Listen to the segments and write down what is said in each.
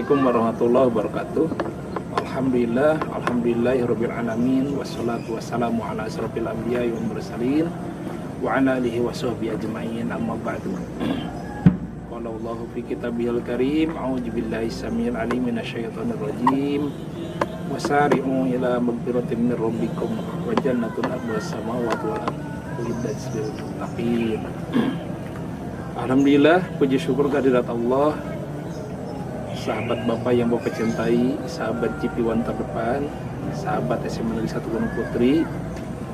Assalamualaikum warahmatullahi wabarakatuh. Alhamdulillahirabbil alamin wassalatu wassalamu ala asrofil anbiya'i wal mursalin wa ala alihi washabbihi ajma'in, amma ba'du. Qala Allahu fi kitabihil karim, a'udzu billahi samil alim minasyaitonir rajim. Wasari'u ila magfiratin min rabbikum wa jannatun arduha as-samawati wal ardu uiddat lil muttaqin. Alhamdulillah, puji syukur kehadirat Allah. Sahabat Bapak yang Bapak cintai, sahabat GP1 terdepan, sahabat SMA Negeri 1 Gunung Putri,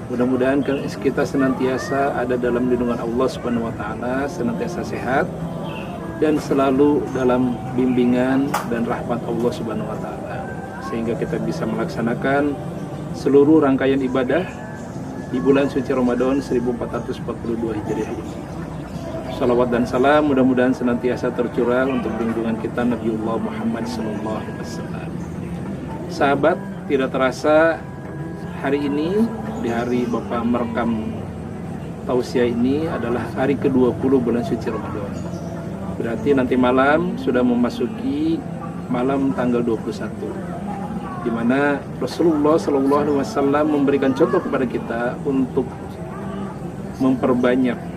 mudah-mudahan kita senantiasa ada dalam lindungan Allah Subhanahu wa taala, senantiasa sehat dan selalu dalam bimbingan dan rahmat Allah Subhanahu wa taala, sehingga kita bisa melaksanakan seluruh rangkaian ibadah di bulan suci Ramadan 1442 Hijriah ini. Salawat dan salam mudah-mudahan senantiasa tercurah untuk junjungan kita Nabiullah Muhammad SAW. Sahabat, tidak terasa hari ini, di hari Bapak merekam tausiah ini adalah hari ke-20 bulan suci Ramadan. Berarti nanti malam sudah memasuki malam tanggal 21, di mana Rasulullah SAW memberikan contoh kepada kita untuk memperbanyak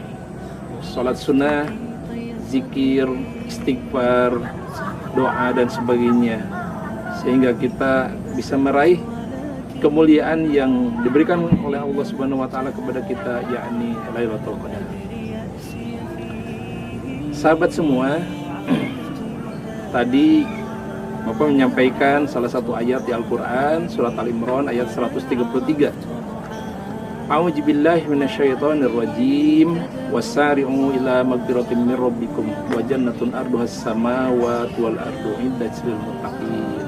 sholat sunnah, zikir, istighfar, doa dan sebagainya, sehingga kita bisa meraih kemuliaan yang diberikan oleh Allah Subhanahu wa taala kepada kita, yakni Lailatul Qadar. Sahabat semua, tadi Bapak menyampaikan salah satu ayat di Al-Qur'an, surat Al-Imran ayat 133. A'udzubillahi minasyaitonir rajim. Wasari'u ila magfiratin min rabbikum wa jannatun arduhas samawati wal ardu uiddat lil muttaqin.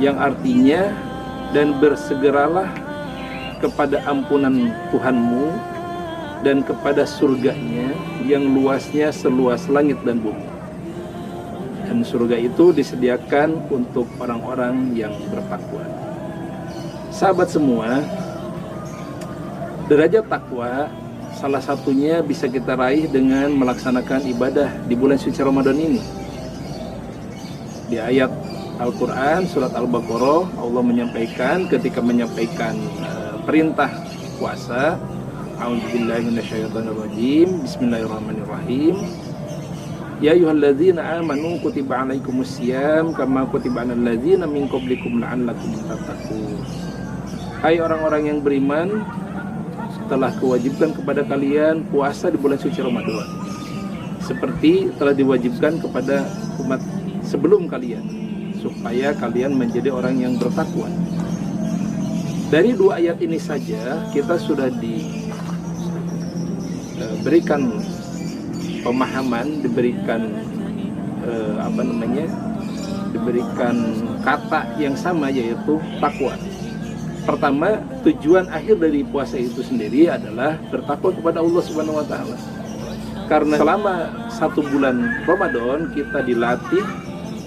Yang artinya, dan bersegeralah kepada ampunan Tuhanmu dan kepada surganya yang luasnya seluas langit dan bumi. Dan surga itu disediakan untuk orang-orang yang bertakwa. Sahabat semua, derajat takwa salah satunya bisa kita raih dengan melaksanakan ibadah di bulan suci Ramadan ini. Di ayat Al-Quran surat Al-Baqarah, Allah menyampaikan ketika menyampaikan perintah puasa, a'udzubillahi minasyaitonirrajim, bismillahirrahmanirrahim. Ya ayyuhalladzina amanu kutiba alaikumusiyam kama kutiba alal ladzina min qablikum la'allakum tattaqun. Hai orang-orang yang beriman, telah kewajibkan kepada kalian puasa di bulan suci Ramadan, seperti telah diwajibkan kepada umat sebelum kalian, supaya kalian menjadi orang yang bertakwa. Dari dua ayat ini saja kita sudah diberikan pemahaman, diberikan diberikan kata yang sama, yaitu takwa. Pertama, tujuan akhir dari puasa itu sendiri adalah bertakwa kepada Allah Subhanahu wa taala. Karena selama 1 bulan Ramadan kita dilatih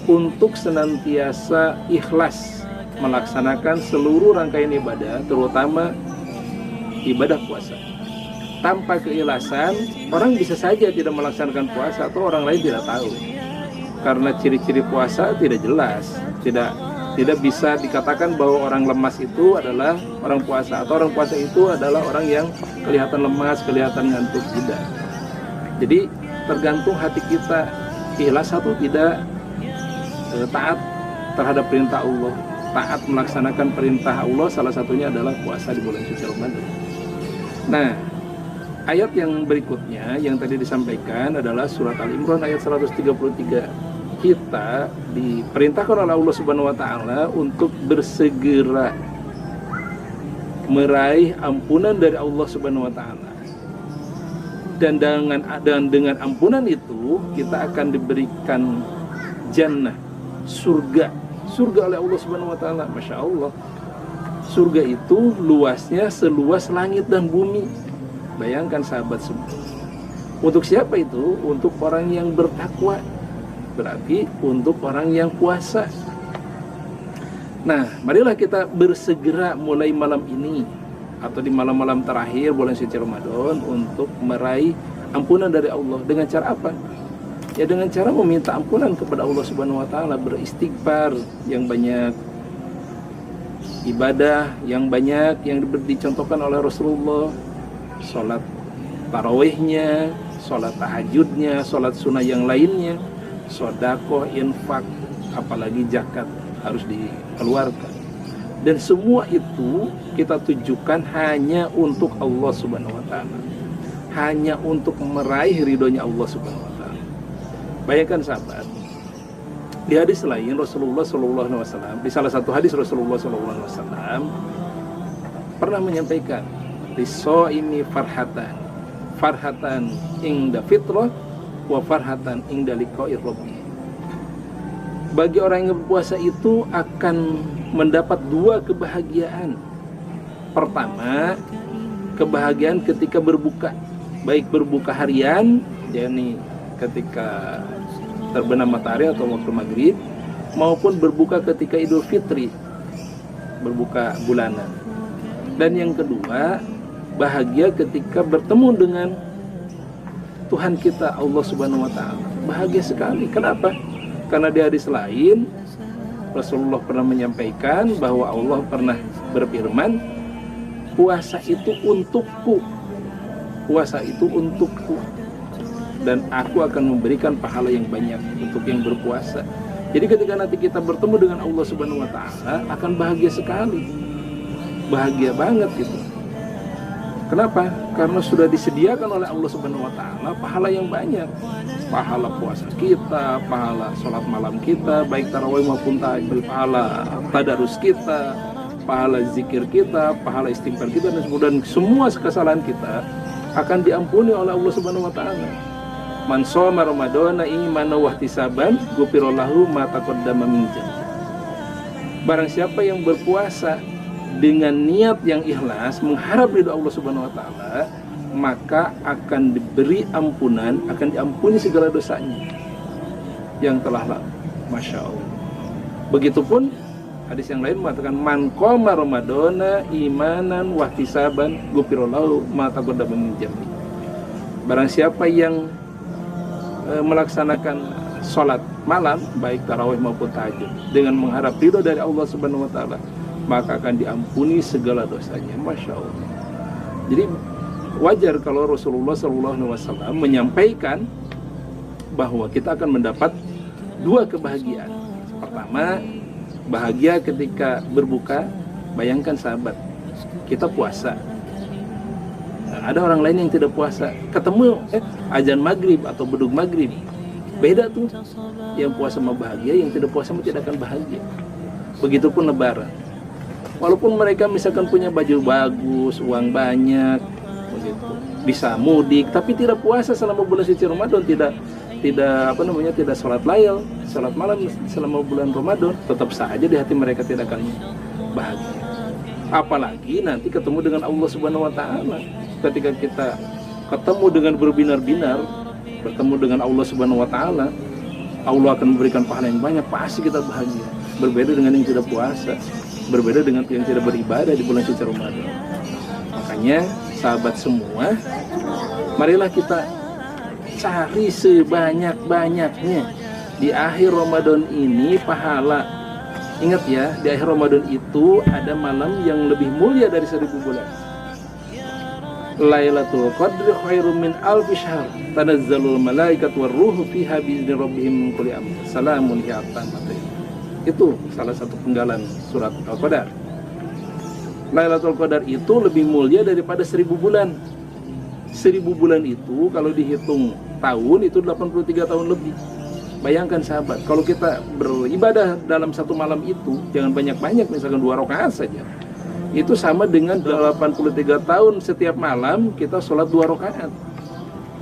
untuk senantiasa ikhlas melaksanakan seluruh rangkaian ibadah, terutama ibadah puasa. Tanpa keikhlasan, orang bisa saja tidak melaksanakan puasa atau orang lain tidak tahu. Karena ciri-ciri puasa tidak jelas, tidak bisa dikatakan bahwa orang lemas itu adalah orang puasa, atau orang puasa itu adalah orang yang kelihatan lemas, kelihatan ngantuk. Tidak. Jadi tergantung hati kita ikhlas atau tidak, taat terhadap perintah Allah, taat melaksanakan perintah Allah. Salah satunya adalah puasa di bulan suci Ramadan. Nah, ayat yang berikutnya yang tadi disampaikan adalah surat Al-Imran ayat 133. Kita diperintahkan oleh Allah Subhanahu wa taala untuk bersegera meraih ampunan dari Allah Subhanahu wa taala. Dan dengan ampunan itu kita akan diberikan jannah, surga oleh Allah Subhanahu wa taala. Masya Allah. Surga itu luasnya seluas langit dan bumi. Bayangkan sahabat semua. Untuk siapa itu? Untuk orang yang bertakwa. Berarti untuk orang yang puasa. Nah, marilah kita bersegera mulai malam ini atau di malam-malam terakhir bulan suci Ramadan untuk meraih ampunan dari Allah. Dengan cara apa? Ya dengan cara meminta ampunan kepada Allah Subhanahu wa taala, beristighfar yang banyak, ibadah yang banyak yang dicontohkan oleh Rasulullah, sholat tarawihnya, sholat tahajudnya, sholat sunnah yang lainnya, sedekah, infak, apalagi zakat harus dikeluarkan. Dan semua itu kita tujukan hanya untuk Allah Subhanahu wa taala, hanya untuk meraih ridhonya Allah Subhanahu wa taala. Bayangkan sahabat, di hadis lain Rasulullah SAW, di salah satu hadis Rasulullah SAW pernah menyampaikan, "Lis-shaimi farhatan inda fitrah wa farhatan inda liqa'i rabbi." Bagi orang yang berpuasa itu akan mendapat dua kebahagiaan. Pertama, kebahagiaan ketika berbuka, baik berbuka harian, yakni ketika terbenam matahari atau waktu maghrib, maupun berbuka ketika Idul Fitri, berbuka bulanan. Dan yang kedua, bahagia ketika bertemu dengan Tuhan kita Allah Subhanahu wa taala. Bahagia sekali. Kenapa? Karena di hadis lain Rasulullah pernah menyampaikan bahwa Allah pernah berfirman, puasa itu untukku, puasa itu untukku, dan aku akan memberikan pahala yang banyak untuk yang berpuasa. Jadi ketika nanti kita bertemu dengan Allah Subhanahu wa taala akan bahagia sekali. Bahagia banget gitu. Kenapa? Karena sudah disediakan oleh Allah Subhanahu wa taala pahala yang banyak. Pahala puasa kita, pahala sholat malam kita, baik tarawih maupun tahajud, pahala tadarus kita, pahala zikir kita, pahala istighfar kita, dan semua kesalahan kita akan diampuni oleh Allah Subhanahu wa taala. Man shoma ramadhana imanan wa ihtisaban ghufira lahu ma taqaddama min dhanbi. Barang siapa yang berpuasa dengan niat yang ikhlas mengharap ridho Allah Subhanahu wa taala, maka akan diberi ampunan, akan diampuni segala dosanya yang telah lalu. Masya Allah. Begitupun hadis yang lain mengatakan, man qoma ramadhana imanan wa ihtisaban ghufira lahu ma taqaddama min dhanbi. Barang siapa yang melaksanakan sholat malam, baik tarawih maupun tahajud, dengan mengharap ridho dari Allah Subhanahu wa taala, maka akan diampuni segala dosanya. Masya Allah. Jadi wajar kalau Rasulullah SAW menyampaikan bahwa kita akan mendapat dua kebahagiaan. Pertama, bahagia ketika berbuka. Bayangkan sahabat, kita puasa, ada orang lain yang tidak puasa, ketemu azan maghrib atau beduk maghrib, beda tuh. Yang puasa mah bahagia, yang tidak puasa mah tidak akan bahagia. Begitupun lebaran, walaupun mereka misalkan punya baju bagus, uang banyak, begitu, bisa mudik, tapi tidak puasa selama bulan suci Ramadan, tidak sholat layl, sholat malam selama bulan Ramadan, tetap saja di hati mereka tidak akan bahagia. Apalagi nanti ketemu dengan Allah Subhanahu wa taala. Ketika kita ketemu dengan berbinar-binar, bertemu dengan Allah Subhanahu wa taala, Allah akan memberikan pahala yang banyak, pasti kita bahagia. Berbeda dengan yang tidak puasa, berbeda dengan yang tidak beribadah di bulan suci Ramadan. Makanya sahabat semua, marilah kita cari sebanyak-banyaknya di akhir Ramadan ini pahala. Ingat ya, di akhir Ramadan itu ada malam yang lebih mulia dari 1000 bulan. Lailatul Qadri khairum min alfi syahr, tanazzalul malaikatu warruhu fiha bi'izni rabbihim min kulli amr, salamun hiya hatta matla'il. Itu salah satu penggalan surat Al-Qadar. Lailatul Qadar itu lebih mulia daripada 1000 bulan. 1000 bulan itu kalau dihitung tahun itu 83 tahun lebih. Bayangkan sahabat, kalau kita beribadah dalam satu malam itu, jangan banyak-banyak, misalkan 2 rakaat saja, itu sama dengan 83 tahun setiap malam kita sholat 2 rakaat.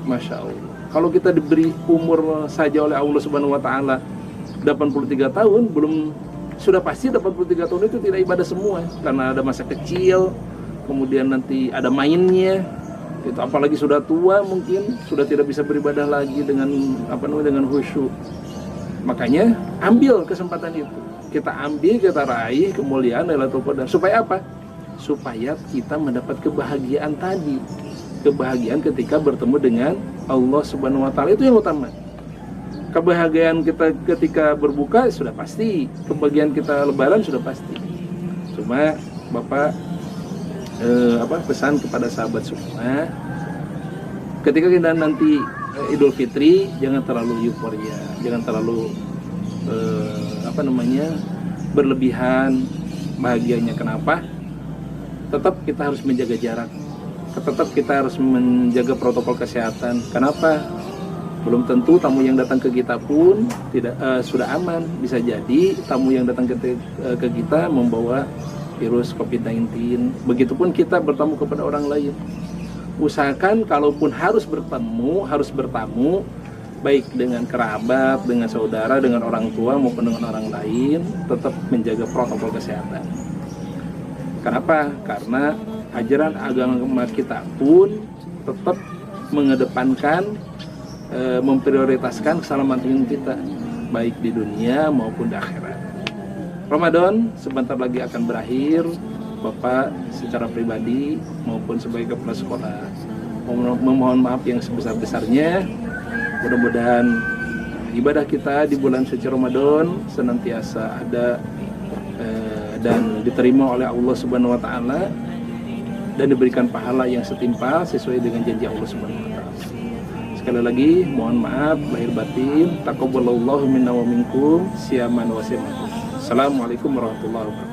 Masya Allah. Kalau kita diberi umur saja oleh Allah Subhanahu wa taala 83 tahun, belum, sudah pasti 83 tahun itu tidak ibadah semua, karena ada masa kecil, kemudian nanti ada mainnya. Itu apalagi sudah tua, mungkin sudah tidak bisa beribadah lagi dengan dengan khusyuk. Makanya ambil kesempatan itu, kita ambil, kita raih kemuliaan Lailatul Qadar. Supaya apa? Supaya kita mendapat kebahagiaan tadi, kebahagiaan ketika bertemu dengan Allah Subhanahu wa taala, itu yang utama. Kebahagiaan kita ketika berbuka sudah pasti, kebahagiaan kita lebaran sudah pasti. Cuma Bapak pesan kepada sahabat semua, ketika kita nanti Idul Fitri jangan terlalu euforia, jangan terlalu berlebihan bahagianya. Kenapa? Tetap kita harus menjaga jarak, tetap kita harus menjaga protokol kesehatan. Kenapa? Belum tentu tamu yang datang ke kita pun tidak sudah aman. Bisa jadi tamu yang datang ke kita membawa virus COVID-19. Begitupun kita bertamu kepada orang lain. Usahakan kalaupun harus bertamu, baik dengan kerabat, dengan saudara, dengan orang tua maupun dengan orang lain, tetap menjaga protokol kesehatan. Kenapa? Karena ajaran agama kita pun tetap mengedepankan, memprioritaskan keselamatan kita, baik di dunia maupun di akhirat. Ramadan sebentar lagi akan berakhir. Bapak secara pribadi maupun sebagai kepala sekolah memohon maaf yang sebesar-besarnya. Mudah-mudahan ibadah kita di bulan suci Ramadan senantiasa ada dan diterima oleh Allah Subhanahu wa taala dan diberikan pahala yang setimpal sesuai dengan janji Allah Subhanahu wa taala. Sekali lagi mohon maaf lahir batin. Taqabbalallahu minna wa minkum siyaman wa siyaman. Assalamualaikum warahmatullahi wabarakatuh.